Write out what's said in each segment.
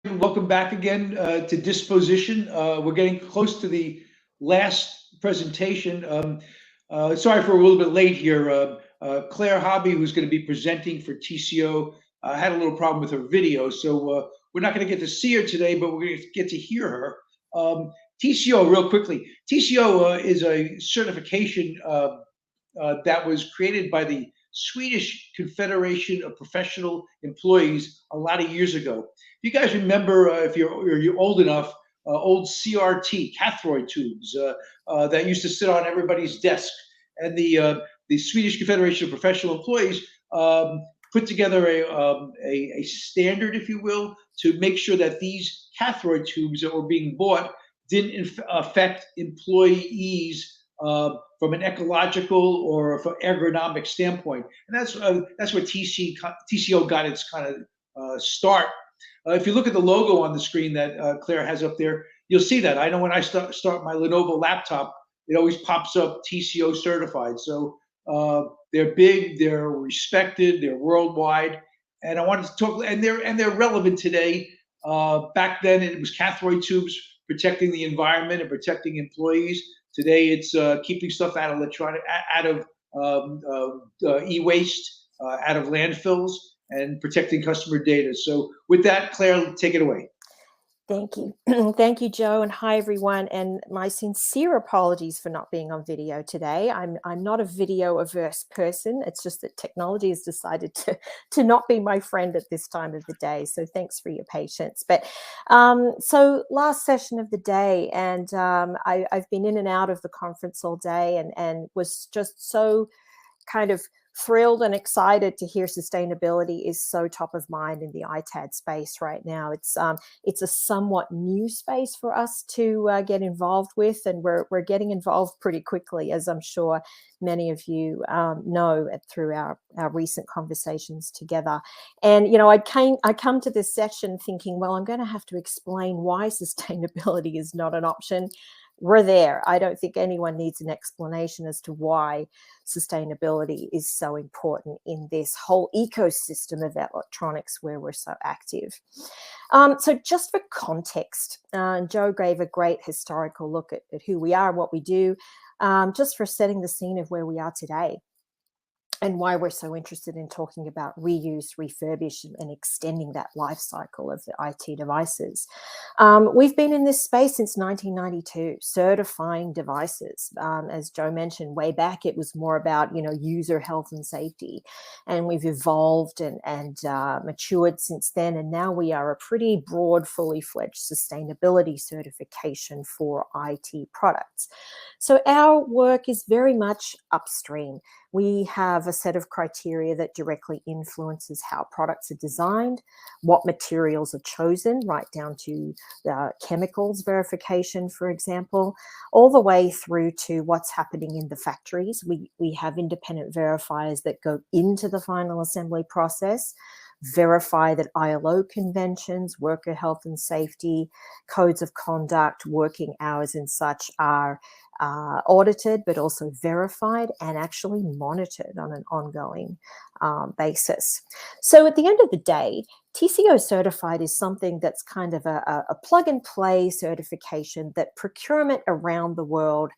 Welcome back again to disposITion. We're getting close to the last presentation. Sorry for a little bit late here. Clare Hobby, who's going to be presenting for TCO, had a little problem with her video, so we're not going to get to see her today, but we're going to get to hear her. TCO, real quickly, TCO is a certification that was created by the Swedish Confederation of Professional Employees a lot of years ago. If you guys remember, if you're old enough, old CRT cathode tubes that used to sit on everybody's desk, and the Swedish Confederation of Professional Employees put together a standard, if you will, to make sure that these cathode tubes that were being bought didn't affect employees from an ecological or from ergonomic standpoint, and that's where TCO got its kind of start. If you look at the logo on the screen that Claire has up there, you'll see that. I know when I start my Lenovo laptop, it always pops up TCO certified. So they're big, they're respected, they're worldwide, and I wanted to talk. And they're relevant today. Back then, it was cathode tubes protecting the environment and protecting employees. Today, it's keeping stuff out of e-waste, out of landfills, and protecting customer data. So with that, Claire, take it away. Thank you. Thank you, Joe, and hi, everyone. And my sincere apologies for not being on video today. I'm not a video-averse person. It's just that technology has decided to not be my friend at this time of the day. So thanks for your patience. But so last session of the day, and I've been in and out of the conference all day and was just so kind of thrilled and excited to hear sustainability is so top of mind in the ITAD space right now. It's a somewhat new space for us to get involved with, and we're getting involved pretty quickly, as I'm sure many of you know through our recent conversations together. And you know, I come to this session thinking, well, I'm going to have to explain why sustainability is not an option. We're there. I don't think anyone needs an explanation as to why sustainability is so important in this whole ecosystem of electronics where we're so active. So just for context, Joe gave a great historical look at who we are and what we do, just for setting the scene of where we are today and why we're so interested in talking about reuse, refurbish, and extending that life cycle of the IT devices. We've been in this space since 1992, certifying devices. As Joe mentioned, way back, it was more about, you know, user health and safety. And we've evolved and matured since then. And now we are a pretty broad, fully fledged sustainability certification for IT products. So our work is very much upstream. We have a set of criteria that directly influences how products are designed, what materials are chosen, right down to the chemicals verification, for example, all the way through to what's happening in the factories. We have independent verifiers that go into the final assembly process, verify that ILO conventions, worker health and safety, codes of conduct, working hours and such are audited, but also verified and actually monitored on an ongoing basis. So at the end of the day, TCO certified is something that's kind of a plug and play certification that procurement around the world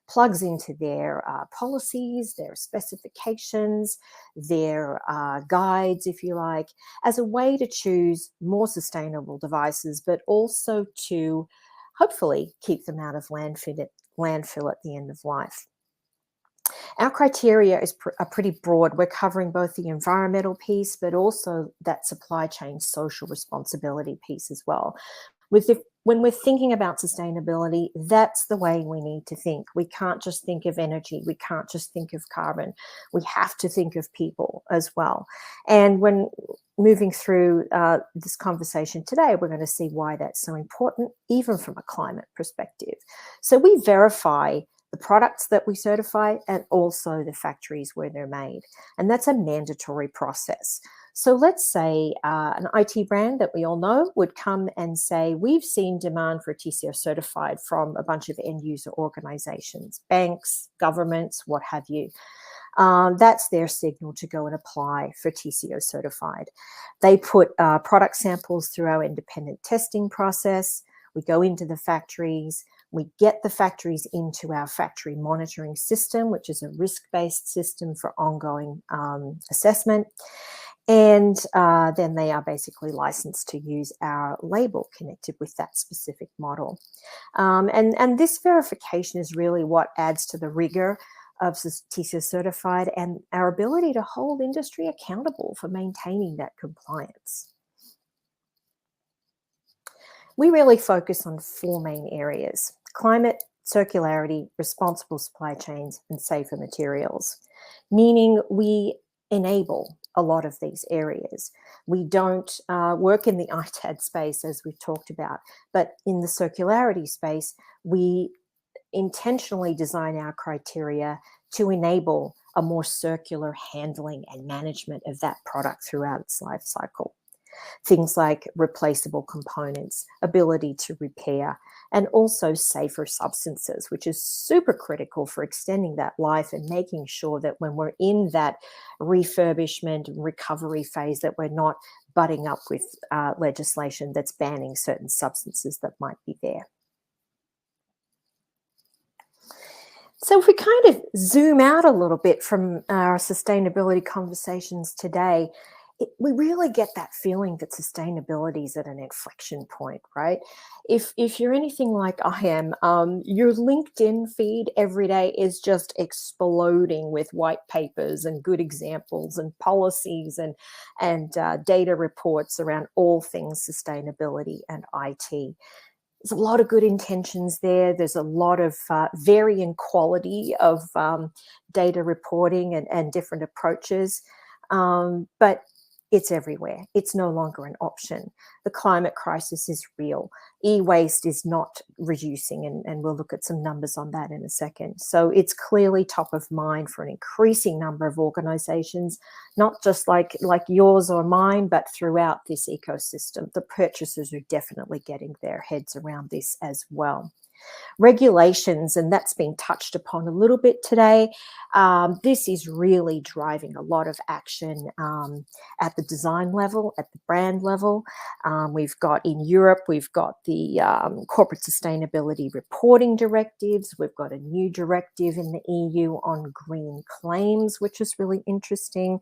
plugs into their policies, their specifications, their guides, if you like, as a way to choose more sustainable devices, but also to hopefully keep them out of landfill at the end of life. Our criteria are pretty broad. We're covering both the environmental piece, but also that supply chain social responsibility piece as well. When we're thinking about sustainability, that's the way we need to think. We can't just think of energy. We can't just think of carbon. We have to think of people as well. And when moving through this conversation today, we're going to see why that's so important, even from a climate perspective. So we verify the products that we certify and also the factories where they're made. And that's a mandatory process. So let's say an IT brand that we all know would come and say, we've seen demand for TCO certified from a bunch of end user organizations, banks, governments, what have you. That's their signal to go and apply for TCO certified. They put product samples through our independent testing process. We go into the factories. We get the factories into our factory monitoring system, which is a risk-based system for ongoing assessment. And then they are basically licensed to use our label connected with that specific model. And this verification is really what adds to the rigor of TCO certified and our ability to hold industry accountable for maintaining that compliance. We really focus on 4 main areas: climate, circularity, responsible supply chains, and safer materials, meaning we enable a lot of these areas. We don't work in the ITAD space, as we've talked about, but in the circularity space, we intentionally design our criteria to enable a more circular handling and management of that product throughout its life cycle. Things like replaceable components, ability to repair, and also safer substances, which is super critical for extending that life and making sure that when we're in that refurbishment and recovery phase, that we're not butting up with legislation that's banning certain substances that might be there. So if we kind of zoom out a little bit from our sustainability conversations today, we really get that feeling that sustainability is at an inflection point, right? If you're anything like I am, your LinkedIn feed every day is just exploding with white papers and good examples and policies and data reports around all things sustainability and IT. There's a lot of good intentions there. There's a lot of varying quality of data reporting and different approaches, but it's everywhere. It's no longer an option. The climate crisis is real. E-waste is not reducing, and we'll look at some numbers on that in a second. So it's clearly top of mind for an increasing number of organizations, not just like yours or mine, but throughout this ecosystem. The purchasers are definitely getting their heads around this as well. Regulations, and that's been touched upon a little bit today. This is really driving a lot of action at the design level, at the brand level. We've got in Europe, we've got the corporate sustainability reporting directives. We've got a new directive in the EU on green claims, which is really interesting.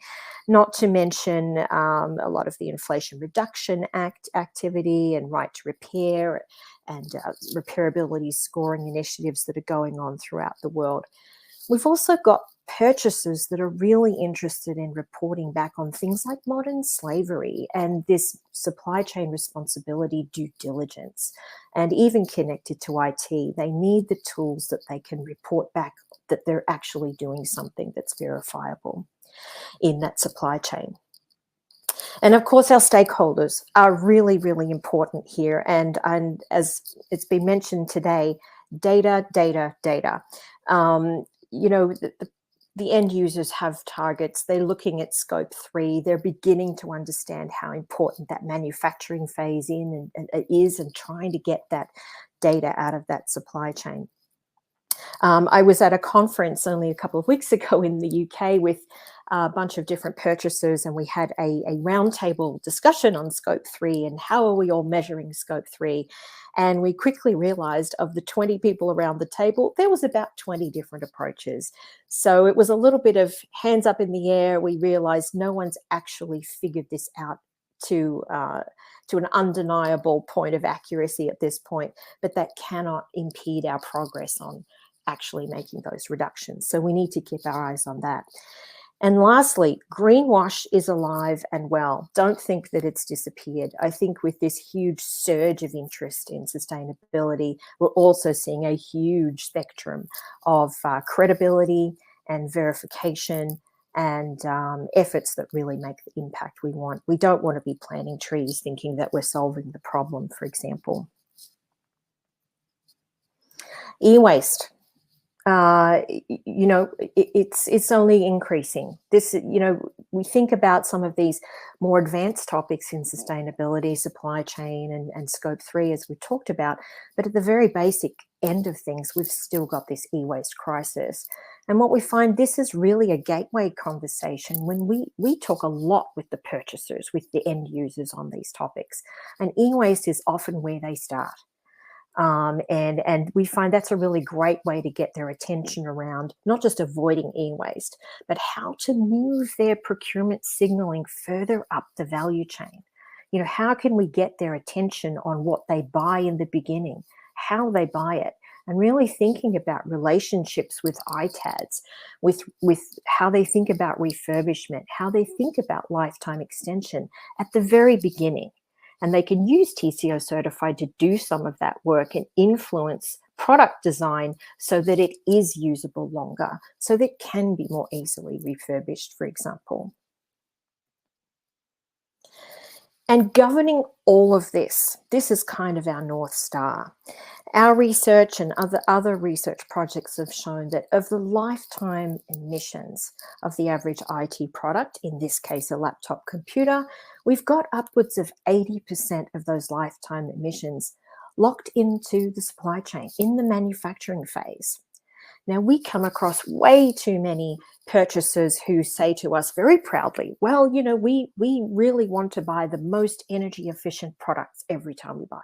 Not to mention a lot of the Inflation Reduction Act activity and right to repair and repairability scoring initiatives that are going on throughout the world. We've also got purchasers that are really interested in reporting back on things like modern slavery and this supply chain responsibility due diligence, and even connected to IT. They need the tools that they can report back that they're actually doing something that's verifiable in that supply chain. And of course, our stakeholders are really, really important here. And as it's been mentioned today, data. You know, the end users have targets. They're looking at scope 3. They're beginning to understand how important that manufacturing phase is and trying to get that data out of that supply chain. I was at a conference only a couple of weeks ago in the UK with a bunch of different purchasers, and we had a roundtable discussion on scope 3 and how are we all measuring scope 3. And we quickly realized of the 20 people around the table, there was about 20 different approaches. So it was a little bit of hands up in the air. We realized no one's actually figured this out to an undeniable point of accuracy at this point, but that cannot impede our progress on actually making those reductions. So we need to keep our eyes on that. And lastly, greenwash is alive and well. Don't think that it's disappeared. I think with this huge surge of interest in sustainability, we're also seeing a huge spectrum of credibility and verification and efforts that really make the impact we want. We don't want to be planting trees thinking that we're solving the problem, for example. E-waste. You know, it's only increasing. This, you know, we think about some of these more advanced topics in sustainability, supply chain, and scope 3, as we talked about. But at the very basic end of things, we've still got this e-waste crisis. And what we find, this is really a gateway conversation when we talk a lot with the purchasers, with the end users on these topics. And e-waste is often where they start. And we find that's a really great way to get their attention around not just avoiding e-waste, but how to move their procurement signaling further up the value chain. You know, how can we get their attention on what they buy in the beginning, how they buy it, and really thinking about relationships with ITADs, with how they think about refurbishment, how they think about lifetime extension at the very beginning. And they can use TCO Certified to do some of that work and influence product design so that it is usable longer, so that it can be more easily refurbished, for example. And governing all of this is kind of our North Star. Our research and other research projects have shown that of the lifetime emissions of the average IT product, in this case a laptop computer, we've got upwards of 80% of those lifetime emissions locked into the supply chain, in the manufacturing phase. Now, we come across way too many purchasers who say to us very proudly, well, you know, we really want to buy the most energy efficient products every time we buy.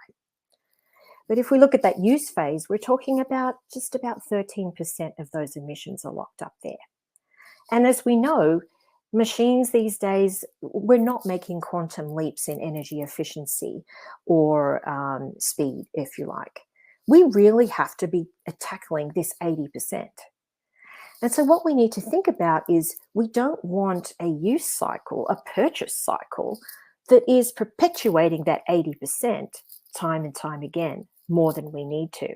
But if we look at that use phase, we're talking about just about 13% of those emissions are locked up there. And as we know, machines these days, we're not making quantum leaps in energy efficiency or speed, if you like. We really have to be tackling this 80%. And so what we need to think about is we don't want a use cycle, a purchase cycle, that is perpetuating that 80% time and time again, more than we need to.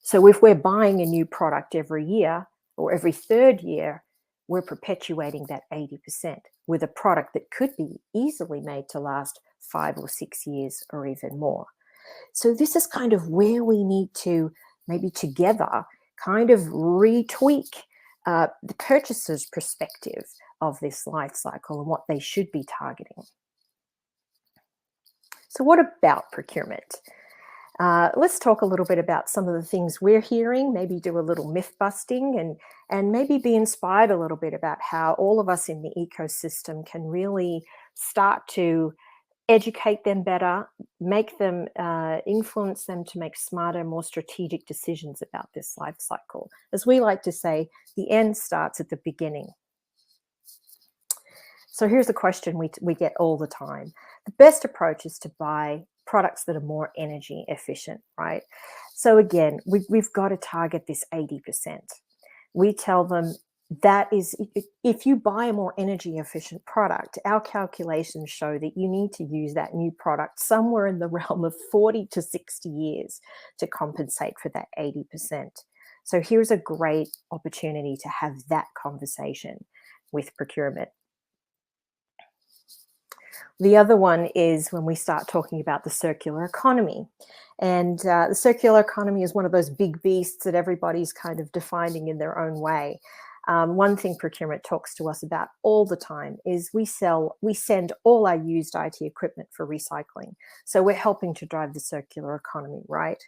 So if we're buying a new product every year or every third year, we're perpetuating that 80% with a product that could be easily made to last 5 or 6 years or even more. So this is kind of where we need to maybe together kind of retweak the purchaser's perspective of this life cycle and what they should be targeting. So what about procurement? Let's talk a little bit about some of the things we're hearing, maybe do a little myth busting and maybe be inspired a little bit about how all of us in the ecosystem can really start to educate them better, make them, influence them to make smarter, more strategic decisions about this life cycle. As we like to say, the end starts at the beginning. So here's a question we get all the time. The best approach is to buy products that are more energy efficient, right? So again, we've got to target this 80%. We tell them that is, if you buy a more energy efficient product, our calculations show that you need to use that new product somewhere in the realm of 40 to 60 years to compensate for that 80%. So here's a great opportunity to have that conversation with procurement. The other one is when we start talking about the circular economy. And the circular economy is one of those big beasts that everybody's kind of defining in their own way. One thing procurement talks to us about all the time is we send all our used IT equipment for recycling. So we're helping to drive the circular economy, right?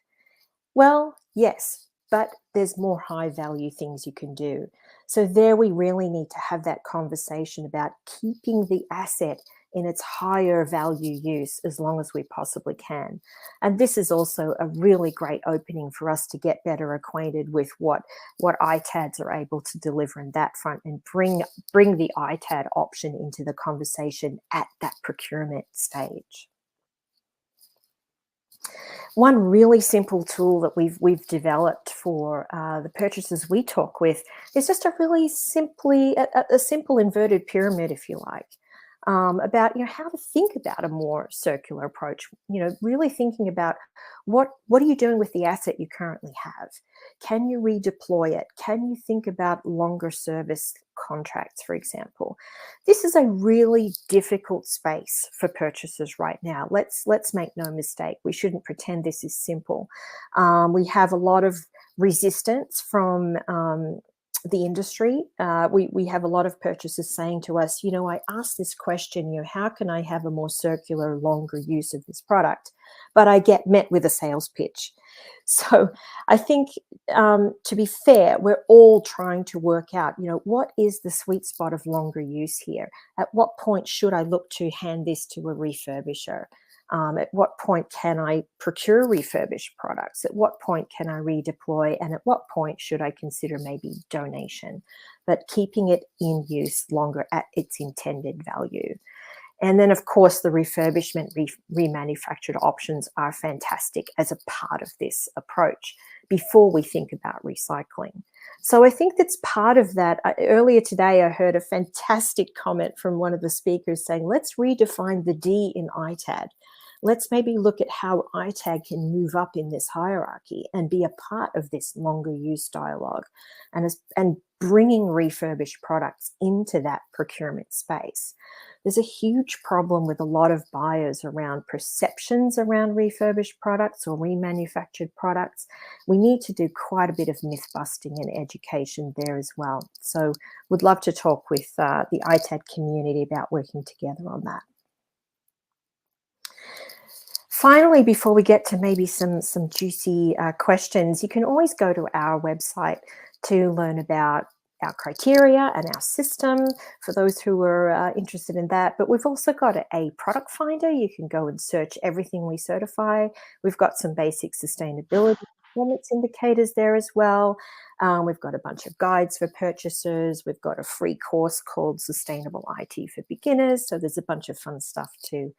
Well, yes, but there's more high value things you can do. So there we really need to have that conversation about keeping the asset in its higher value use as long as we possibly can. And this is also a really great opening for us to get better acquainted with what ITADs are able to deliver in that front and bring the ITAD option into the conversation at that procurement stage. One really simple tool that we've developed for the purchasers we talk with is just a really a simple inverted pyramid, if you like. About how to think about a more circular approach, really thinking about what are you doing with the asset you currently have? Can you redeploy it? Can you think about longer service contracts, for example? This is a really difficult space for purchasers right now. Let's make no mistake. We shouldn't pretend this is simple. We have a lot of resistance from the industry. We have a lot of purchasers saying to us, you know, I asked this question, you know, how can I have a more circular, longer use of this product? But I get met with a sales pitch. So I think, to be fair, we're all trying to work out, you know, what is the sweet spot of longer use here? At what point should I look to hand this to a refurbisher? At what point can I procure refurbished products? At what point can I redeploy? And at what point should I consider maybe donation, but keeping it in use longer at its intended value? And then, of course, the refurbishment, remanufactured options are fantastic as a part of this approach before we think about recycling. So I think that's part of that. Earlier today, I heard a fantastic comment from one of the speakers saying, let's redefine the D in ITAD. Let's maybe look at how ITAD can move up in this hierarchy and be a part of this longer use dialogue, and bringing refurbished products into that procurement space. There's a huge problem with a lot of buyers around perceptions around refurbished products or remanufactured products. We need to do quite a bit of myth busting and education there as well. So would love to talk with the ITAD community about working together on that. Finally, before we get to maybe some juicy questions, you can always go to our website to learn about our criteria and our system for those who are interested in that. But we've also got a product finder. You can go and search everything we certify. We've got some basic sustainability performance indicators there as well. We've got a bunch of guides for purchasers. We've got a free course called Sustainable IT for Beginners. So there's a bunch of fun stuff to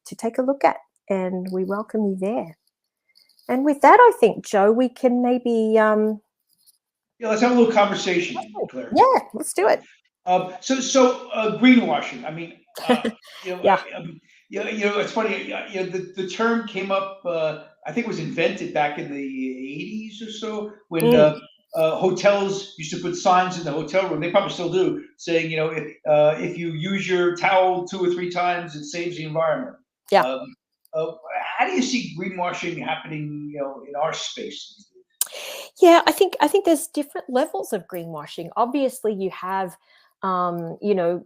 take a look at, and we welcome you there. And with that, I think, Joe, we can maybe Yeah, let's have a little conversation, Claire. Yeah, let's do it. Greenwashing. I mean, you know, Yeah. it's funny. The term came up. I think it was invented back in the '80s or so when hotels used to put signs in the hotel room. They probably still do, saying, you know, if you use your towel 2 or 3 times, it saves the environment. Yeah. How do you see greenwashing happening, you know, in our space? Yeah, I think there's different levels of greenwashing. Obviously, you have you know,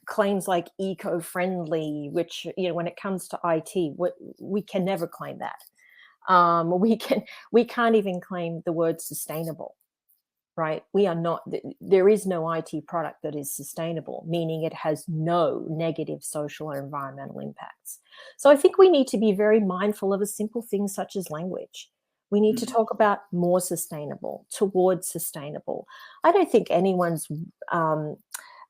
claims like eco-friendly, which, you know, when it comes to IT, we can never claim that. We can't even claim the word sustainable, right? We are not. There is no IT product that is sustainable, meaning it has no negative social or environmental impacts. So I think we need to be very mindful of a simple thing such as language. We need to talk about more sustainable, towards sustainable. I don't think anyone's.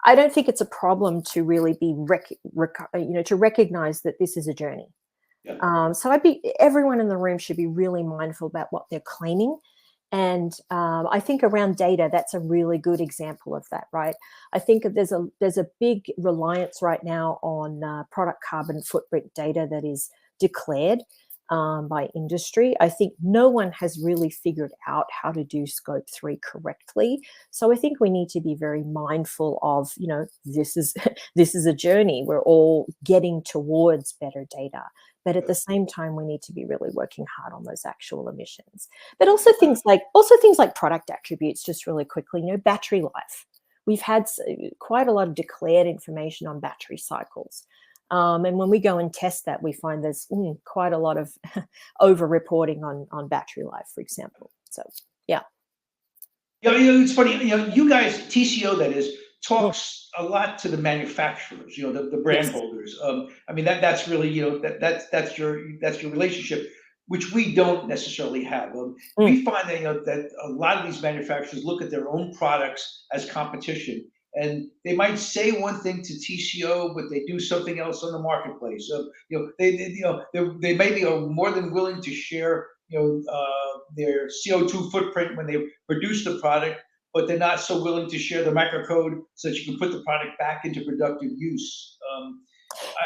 I don't think it's a problem to really be, to recognize that this is a journey. Yeah. So everyone in the room should be really mindful about what they're claiming. And I think around data, that's a really good example of that, right? I think there's a big reliance right now on product carbon footprint data that is declared by industry. I think no one has really figured out how to do scope 3 correctly. So I think we need to be very mindful of, you know, this is a journey. We're all getting towards better data. But at the same time, we need to be really working hard on those actual emissions. But also things like product attributes, just really quickly, you know, battery life. We've had quite a lot of declared information on battery cycles. And when we go and test that, we find there's quite a lot of over-reporting on battery life, for example. So, yeah. Yeah, you know, it's funny. You know, you guys, TCO, that is, talks a lot to the manufacturers. You know, the brand holders. I mean, that's really, you know, that's your relationship, which we don't necessarily have. We find that, you know, that a lot of these manufacturers look at their own products as competition. And they might say one thing to TCO, but they do something else on the marketplace. You know, they maybe are more than willing to share, you know, their CO2 footprint when they produce the product, but they're not so willing to share the microcode so that you can put the product back into productive use.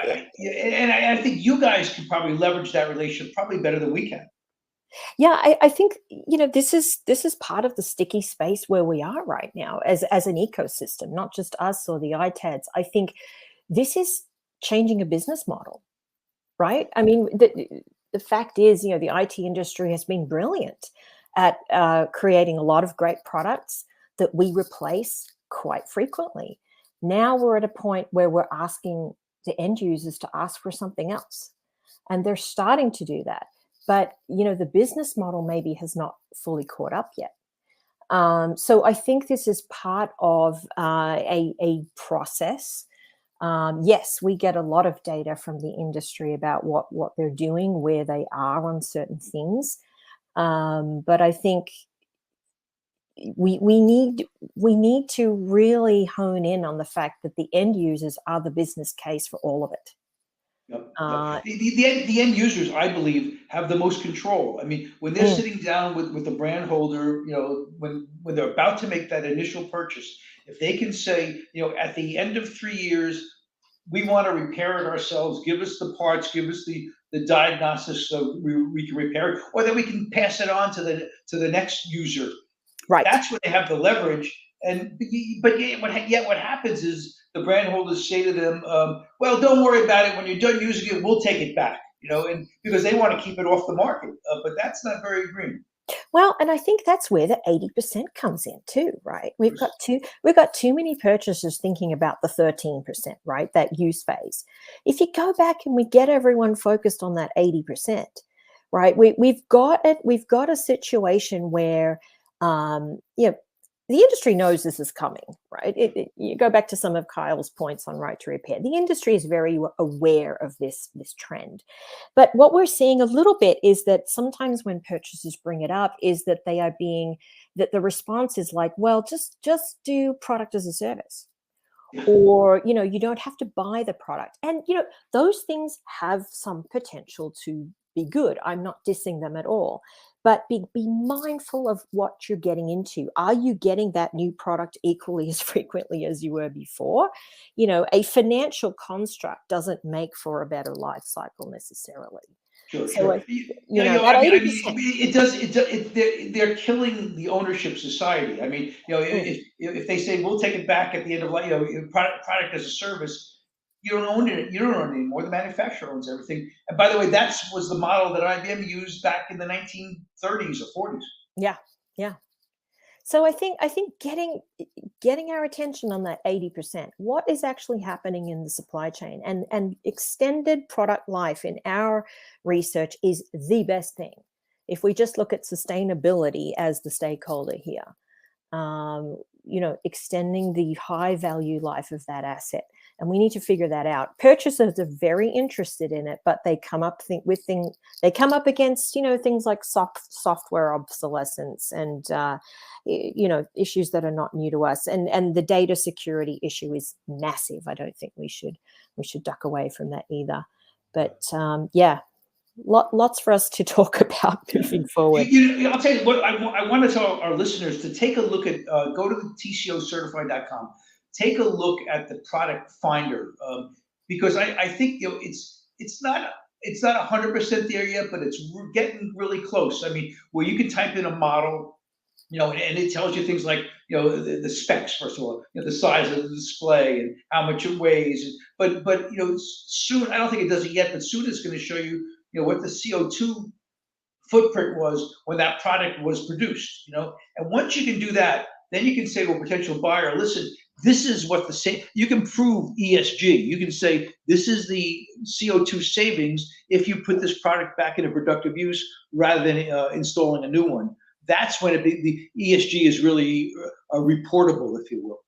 I think you guys can probably leverage that relationship probably better than we can. Yeah, I think, you know, this is part of the sticky space where we are right now as an ecosystem, not just us or the ITADs. I think this is changing a business model, right? I mean, the fact is, you know, the IT industry has been brilliant at creating a lot of great products that we replace quite frequently. Now we're at a point where we're asking the end users to ask for something else, and they're starting to do that. But the business model maybe has not fully caught up yet. So I think this is part of a process. Yes, we get a lot of data from the industry about what they're doing, where they are on certain things. But I think we need to really hone in on the fact that the end users are the business case for all of it. Yep, yep. The end users, I believe, have the most control. I mean, when they're sitting down with the brand holder, when they're about to make that initial purchase, if they can say, at the end of 3 years, we want to repair it ourselves, give us the parts, give us the diagnostics so we can repair it, or that we can pass it on to the next user. Right. That's when they have the leverage. But yet what happens is the brand holders say to them, well, don't worry about it. When you're done using it, we'll take it back, and because they want to keep it off the market. But that's not very green. Well, and I think that's where the 80% comes in too, right? We've got too many purchasers thinking about the 13%, right? That use phase. If you go back and we get everyone focused on that 80%, right? We've got a situation where the industry knows this is coming, right? You go back to some of Kyle's points on right to repair. The industry is very aware of this trend. But what we're seeing a little bit is that sometimes when purchasers bring it up is that that the response is like, well, just do product as a service. Or, you don't have to buy the product. And, those things have some potential to be good. I'm not dissing them at all. But be mindful of what you're getting into. Are you getting that new product equally as frequently as you were before? A financial construct doesn't make for a better life cycle necessarily. Sure, So sure. It does. They're killing the ownership society. I mean, if they say we'll take it back at the end of life, product as a service, you don't own it. You don't own it anymore. The manufacturer owns everything. And by the way, that was the model that IBM used back in the 1930s or 40s. Yeah, yeah. So I think getting our attention on that 80%, what is actually happening in the supply chain, and extended product life in our research is the best thing. If we just look at sustainability as the stakeholder here, extending the high value life of that asset. And we need to figure that out. Purchasers are very interested in it, but they come up against, things like software obsolescence and, issues that are not new to us. And the data security issue is massive. I don't think we should duck away from that either. But lots for us to talk about moving forward. I'll tell you what, I want to tell our listeners to take a look at, go to the TCOcertified.com. Take a look at the product finder, because I think it's not 100% there yet, but it's getting really close. I mean, where you can type in a model, and it tells you things like the specs, first of all, the size of the display and how much it weighs. But soon, I don't think it does it yet, but soon it's going to show you what the CO2 footprint was when that product was produced. And once you can do that, then you can say to a potential buyer, listen, this is what you can prove ESG. You can say, this is the CO2 savings if you put this product back into productive use rather than installing a new one. That's when the ESG is really reportable, if you will.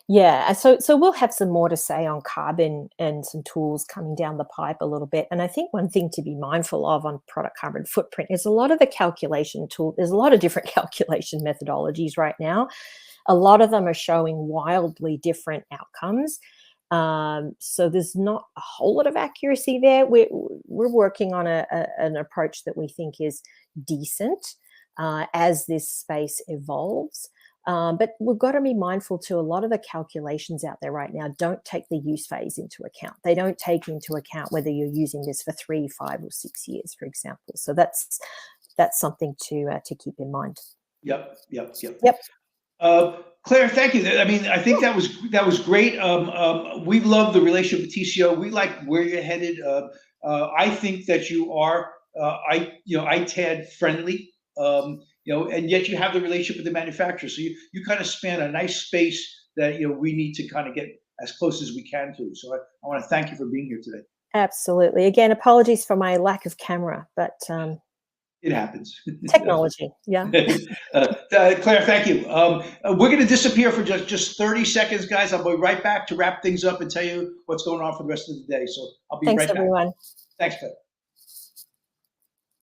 Yeah, so we'll have some more to say on carbon and some tools coming down the pipe a little bit. And I think one thing to be mindful of on product carbon footprint is a lot of the calculation tool. There's a lot of different calculation methodologies right now. A lot of them are showing wildly different outcomes. So there's not a whole lot of accuracy there. We're working on an approach that we think is decent as this space evolves. But we've got to be mindful too, a lot of the calculations out there right now don't take the use phase into account. They don't take into account whether you're using this for 3, 5, or 6 years, for example. So that's something to keep in mind. Yep. Claire, thank you. I mean, I think that was great. We love the relationship with TCO. We like where you're headed. I think that you are ITAD friendly. and yet you have the relationship with the manufacturer. So you kind of span a nice space that, we need to kind of get as close as we can to. So I want to thank you for being here today. Absolutely. Again, apologies for my lack of camera, but it happens. Technology, yeah. Claire, thank you. We're going to disappear for just 30 seconds, guys. I'll be right back to wrap things up and tell you what's going on for the rest of the day. So I'll be Thanks, right back. everyone. Thanks, Claire.